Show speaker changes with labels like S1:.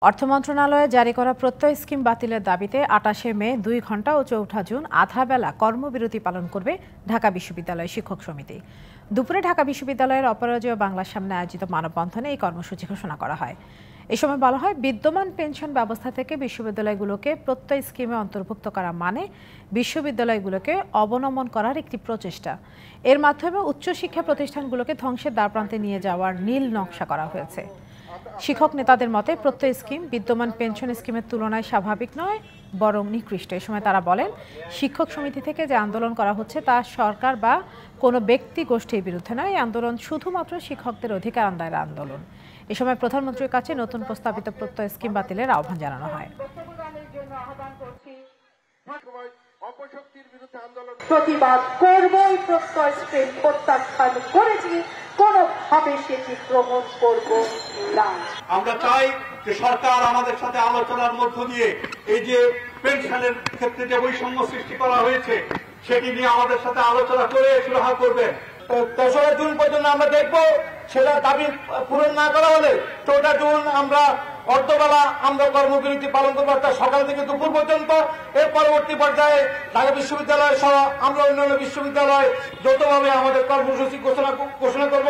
S1: অর্থ মন্ত্রণালয়ে জারি করা প্রত্যয় স্কিম বাতিলের দাবিতে ২৮শে মে ২ ঘণ্টা ও ৪ঠা জুন আধা বেলা কর্মবিরতি পালন করবে ঢাকা বিশ্ববিদ্যালয় শিক্ষক সমিতি। দুপুরে ঢাকা বিশ্ববিদ্যালয়ের অপরাজেয় বাংলার সামনে আয়োজিত মানববন্ধনে এই কর্মসূচি ঘোষণা করা হয়। এ সময় বলা হয়, বিদ্যমান পেনশন ব্যবস্থা থেকে বিশ্ববিদ্যালয়গুলোকে প্রত্যয় স্কিমে অন্তর্ভুক্ত করা মানে বিশ্ববিদ্যালয়গুলোকে অবনমন করার একটি প্রচেষ্টা। এর মাধ্যমে উচ্চশিক্ষা প্রতিষ্ঠানগুলোকে ধ্বংসের দ্বারপ্রান্তে নিয়ে যাওয়ার নীল নকশা করা হয়েছে। শিক্ষক নেতাদের মতে প্রত্যয় স্কিম বিদ্যমান পেনশন স্কিমের তুলনায় স্বাভাবিক নয়, বরং নিকৃষ্ট। এ সময় তারা বলেন, শিক্ষক সমিতি থেকে যে আন্দোলন করা হচ্ছে তা সরকার বা কোনো ব্যক্তি গোষ্ঠীর বিরুদ্ধে নয়। এই আন্দোলন শুধুমাত্র শিক্ষকদের অধিকার আদায়ের আন্দোলন। এ সময় প্রধানমন্ত্রীর কাছে নতুন প্রস্তাবিত প্রত্যয় স্কিম বাতিলের আহ্বান জানানো হয়।
S2: প্রতিবাদ করবই, প্রত্যয় স্কিম প্রত্যাখ্যান করেছি, কোনোভাবে সেটি গ্রহণ করব না।
S3: আমরা চাই যে সরকার আমাদের সাথে আলোচনার মধ্য দিয়ে এই যে পেনশনের ক্ষেত্রে যে বৈষম্য সৃষ্টি করা হয়েছে সেটি নিয়ে আমাদের সাথে আলোচনা করে সুরাহা করবেন। ৩রা জুন পর্যন্ত আমরা দেখবো, সেটা দাবি পূরণ না করা হলে ৪টা জুন আমরা অর্ধবেলা আমরা কর্মবিরতি পালন করবো, অর্থাৎ সকাল থেকে দুপুর পর্যন্ত। এর পরবর্তী পর্যায়ে ঢাকা বিশ্ববিদ্যালয় সহ আমরা অন্যান্য বিশ্ববিদ্যালয় যৌথভাবে আমাদের কর্মসূচি ঘোষণা করব।